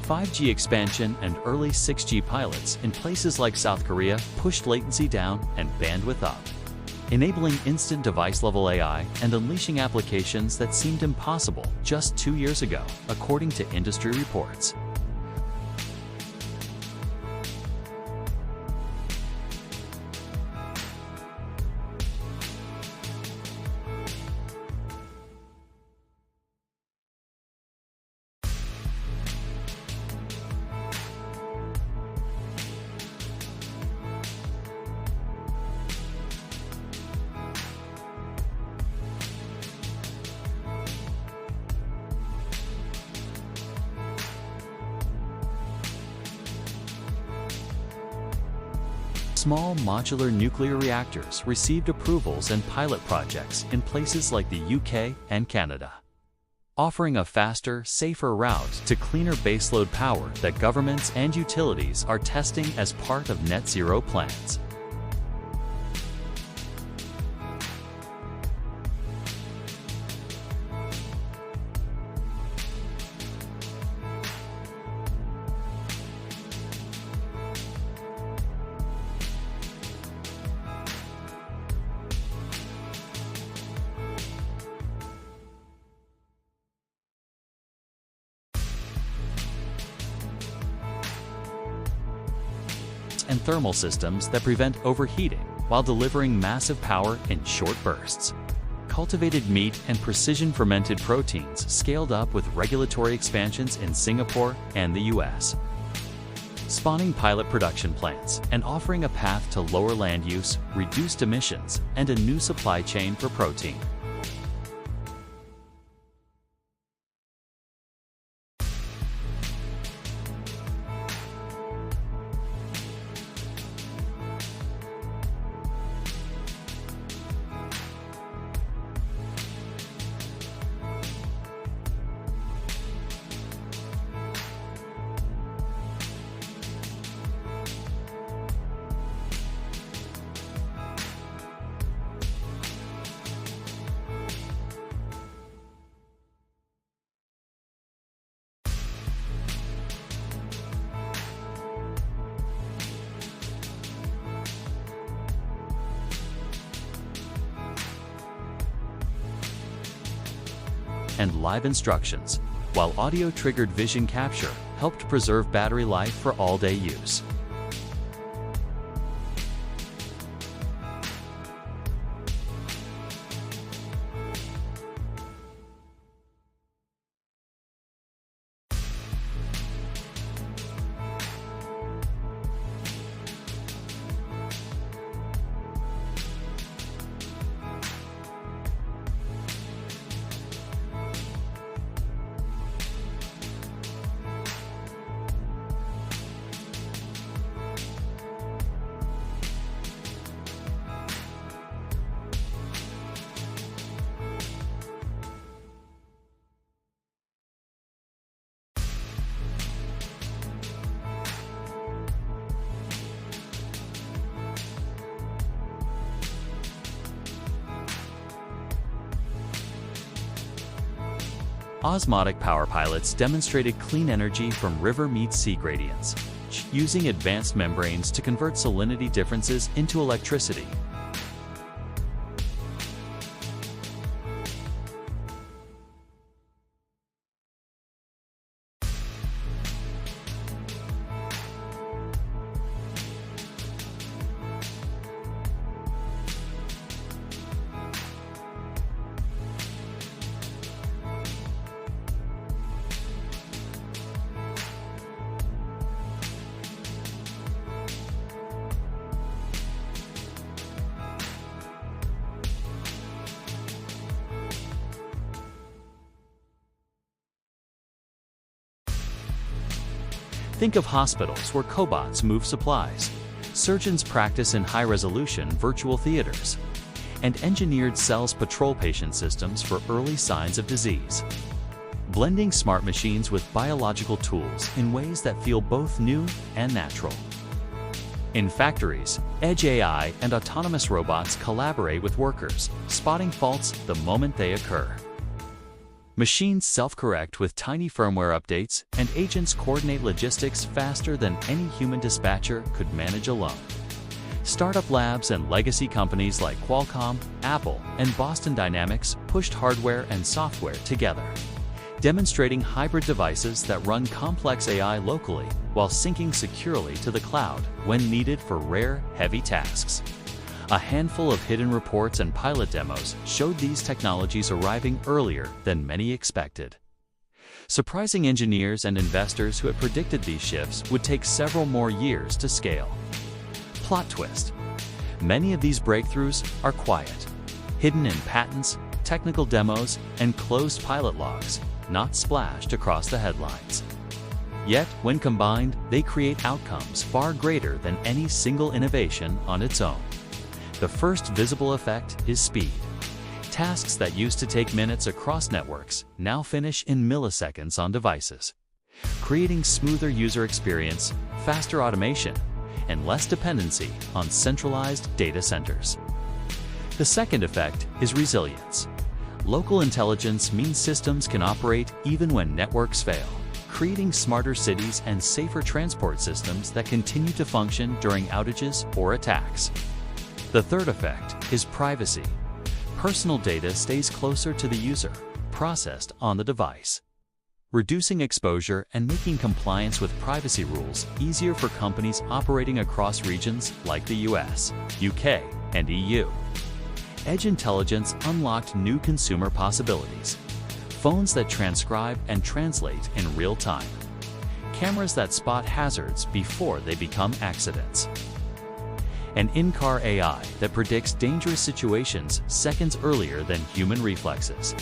5G expansion and early 6G pilots in places like South Korea pushed latency down and bandwidth up, enabling instant device-level AI and unleashing applications that seemed impossible just 2 years ago, according to industry reports. Small modular nuclear reactors received approvals and pilot projects in places like the UK and Canada, offering a faster, safer route to cleaner baseload power that governments and utilities are testing as part of net zero plans. And thermal systems that prevent overheating while delivering massive power in short bursts. Cultivated meat and precision fermented proteins scaled up with regulatory expansions in Singapore and the US, spawning pilot production plants and offering a path to lower land use, reduced emissions, and a new supply chain for protein. And live instructions, while audio-triggered vision capture helped preserve battery life for all-day use. Osmotic power pilots demonstrated clean energy from river meets sea gradients, using advanced membranes to convert salinity differences into electricity. Think of hospitals where cobots move supplies, surgeons practice in high-resolution virtual theaters, and engineered cells patrol patient systems for early signs of disease. Blending smart machines with biological tools in ways that feel both new and natural. In factories, edge AI and autonomous robots collaborate with workers, spotting faults the moment they occur. Machines self-correct with tiny firmware updates, and agents coordinate logistics faster than any human dispatcher could manage alone. Startup labs and legacy companies like Qualcomm, Apple, and Boston Dynamics pushed hardware and software together, demonstrating hybrid devices that run complex AI locally while syncing securely to the cloud when needed for rare, heavy tasks. A handful of hidden reports and pilot demos showed these technologies arriving earlier than many expected, surprising engineers and investors who had predicted these shifts would take several more years to scale. Plot twist: many of these breakthroughs are quiet, hidden in patents, technical demos, and closed pilot logs, not splashed across the headlines. Yet, when combined, they create outcomes far greater than any single innovation on its own. The first visible effect is speed. Tasks that used to take minutes across networks now finish in milliseconds on devices, creating smoother user experience, faster automation, and less dependency on centralized data centers. The second effect is resilience. Local intelligence means systems can operate even when networks fail, creating smarter cities and safer transport systems that continue to function during outages or attacks. The third effect is privacy. Personal data stays closer to the user, processed on the device, reducing exposure and making compliance with privacy rules easier for companies operating across regions like the US, UK, and EU. Edge intelligence unlocked new consumer possibilities. Phones that transcribe and translate in real time. Cameras that spot hazards before they become accidents. And in-car AI that predicts dangerous situations seconds earlier than human reflexes.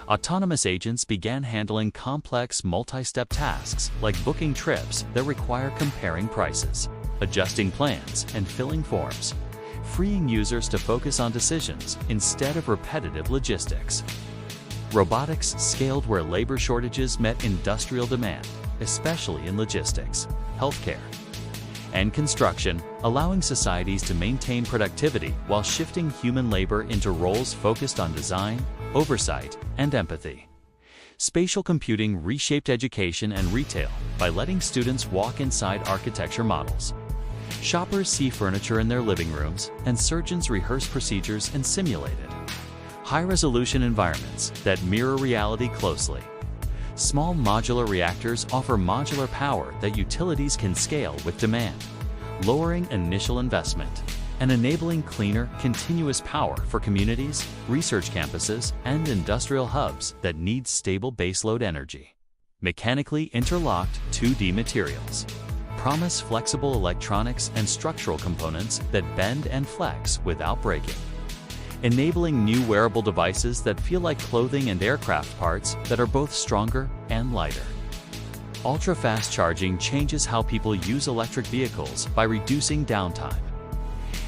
Autonomous agents began handling complex multi-step tasks like booking trips that require comparing prices, adjusting plans, and filling forms, freeing users to focus on decisions instead of repetitive logistics. Robotics scaled where labor shortages met industrial demand, especially in logistics, healthcare, and construction, allowing societies to maintain productivity while shifting human labor into roles focused on design, oversight, and empathy. Spatial computing reshaped education and retail by letting students walk inside architecture models. Shoppers see furniture in their living rooms, and surgeons rehearse procedures in simulated, high-resolution environments that mirror reality closely. Small modular reactors offer modular power that utilities can scale with demand, lowering initial investment and enabling cleaner, continuous power for communities, research campuses, and industrial hubs that need stable baseload energy. Mechanically interlocked 2D materials promise flexible electronics and structural components that bend and flex without breaking, enabling new wearable devices that feel like clothing and aircraft parts that are both stronger and lighter. Ultra-fast charging changes how people use electric vehicles by reducing downtime.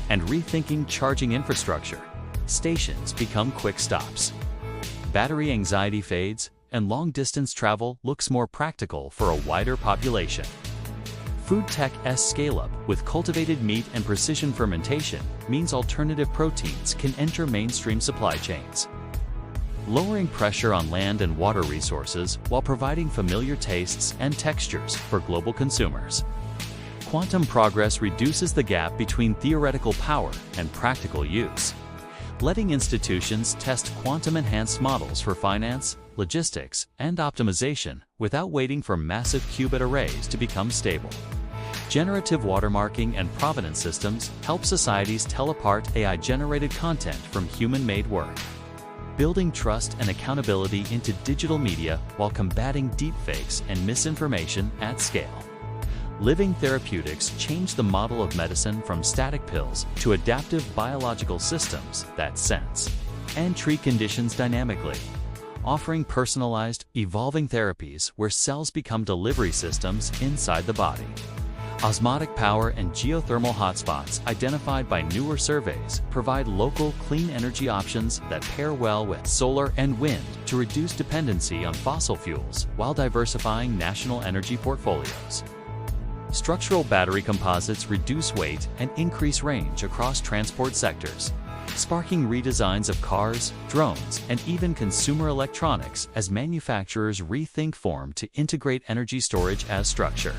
And rethinking charging infrastructure, stations become quick stops. Battery anxiety fades, and long-distance travel looks more practical for a wider population. Food tech's scale-up with cultivated meat and precision fermentation means alternative proteins can enter mainstream supply chains, lowering pressure on land and water resources while providing familiar tastes and textures for global consumers. Quantum progress reduces the gap between theoretical power and practical use, letting institutions test quantum-enhanced models for finance, logistics, and optimization without waiting for massive qubit arrays to become stable. Generative watermarking and provenance systems help societies tell apart AI-generated content from human-made work, building trust and accountability into digital media while combating deepfakes and misinformation at scale. Living therapeutics change the model of medicine from static pills to adaptive biological systems that sense and treat conditions dynamically, offering personalized, evolving therapies where cells become delivery systems inside the body. Osmotic power and geothermal hotspots identified by newer surveys provide local, clean energy options that pair well with solar and wind to reduce dependency on fossil fuels while diversifying national energy portfolios. Structural battery composites reduce weight and increase range across transport sectors, sparking redesigns of cars, drones, and even consumer electronics as manufacturers rethink form to integrate energy storage as structure.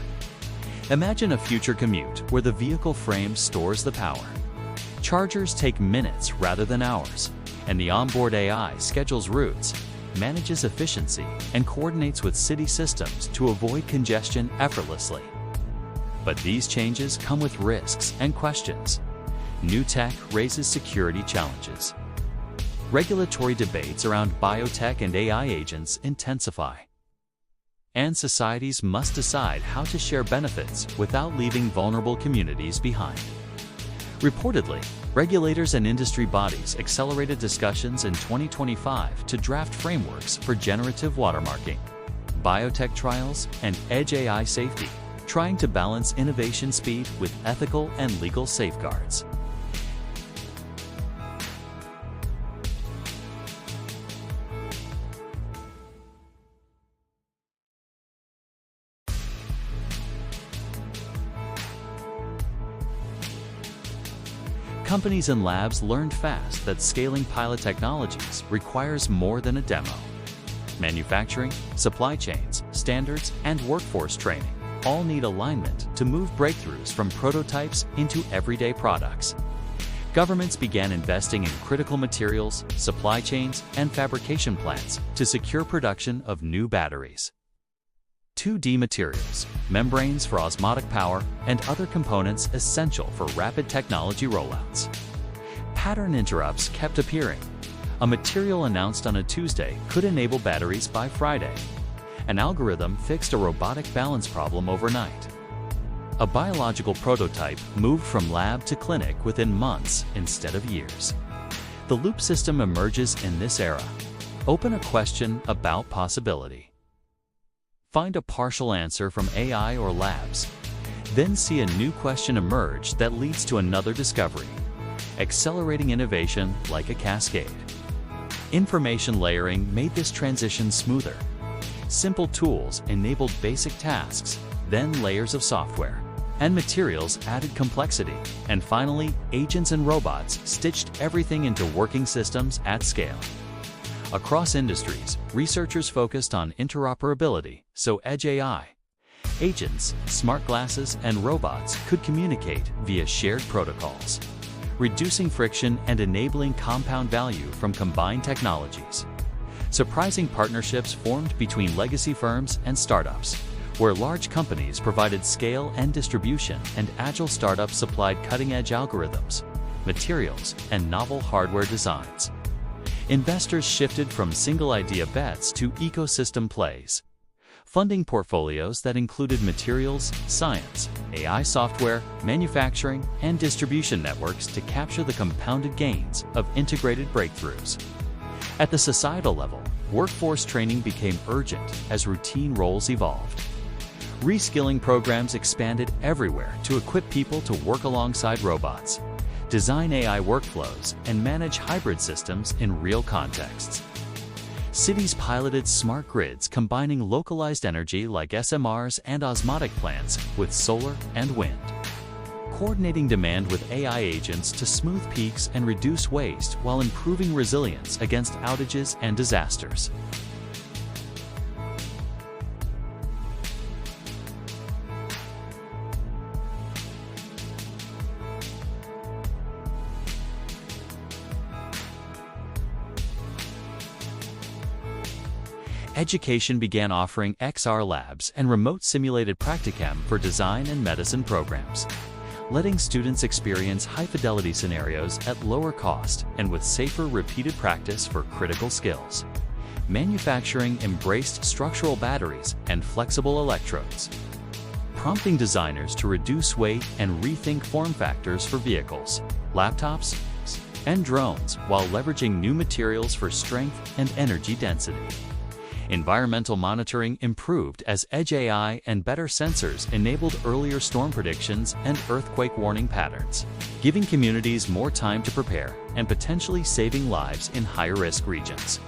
Imagine a future commute where the vehicle frame stores the power. Chargers take minutes rather than hours, and the onboard AI schedules routes, manages efficiency, and coordinates with city systems to avoid congestion effortlessly. But these changes come with risks and questions. New tech raises security challenges. Regulatory debates around biotech and AI agents intensify. And societies must decide how to share benefits without leaving vulnerable communities behind. Reportedly, regulators and industry bodies accelerated discussions in 2025 to draft frameworks for generative watermarking, biotech trials, and edge AI safety, trying to balance innovation speed with ethical and legal safeguards. Companies and labs learned fast that scaling pilot technologies requires more than a demo. Manufacturing, supply chains, standards, and workforce training all need alignment to move breakthroughs from prototypes into everyday products. Governments began investing in critical materials, supply chains, and fabrication plants to secure production of new batteries. 2D materials, membranes for osmotic power, and other components essential for rapid technology rollouts. Pattern interrupts kept appearing. A material announced on a Tuesday could enable batteries by Friday. An algorithm fixed a robotic balance problem overnight. A biological prototype moved from lab to clinic within months instead of years. The loop system emerges in this era. Open a question about possibility. Find a partial answer from AI or labs. Then see a new question emerge that leads to another discovery, accelerating innovation like a cascade. Information layering made this transition smoother. Simple tools enabled basic tasks, then layers of software and materials added complexity, and finally, agents and robots stitched everything into working systems at scale. Across industries, researchers focused on interoperability, so edge AI, agents, smart glasses, and robots could communicate via shared protocols, reducing friction and enabling compound value from combined technologies. Surprising partnerships formed between legacy firms and startups, where large companies provided scale and distribution and agile startups supplied cutting-edge algorithms, materials, and novel hardware designs. Investors shifted from single-idea bets to ecosystem plays, funding portfolios that included materials, science, AI software, manufacturing, and distribution networks to capture the compounded gains of integrated breakthroughs. At the societal level, workforce training became urgent as routine roles evolved. Reskilling programs expanded everywhere to equip people to work alongside robots, design AI workflows, and manage hybrid systems in real contexts. Cities piloted smart grids combining localized energy like SMRs and osmotic plants with solar and wind, coordinating demand with AI agents to smooth peaks and reduce waste while improving resilience against outages and disasters. Education began offering XR labs and remote simulated practicum for design and medicine programs, letting students experience high-fidelity scenarios at lower cost and with safer repeated practice for critical skills. Manufacturing embraced structural batteries and flexible electrodes, prompting designers to reduce weight and rethink form factors for vehicles, laptops, and drones while leveraging new materials for strength and energy density. Environmental monitoring improved as edge AI and better sensors enabled earlier storm predictions and earthquake warning patterns, giving communities more time to prepare and potentially saving lives in higher-risk regions.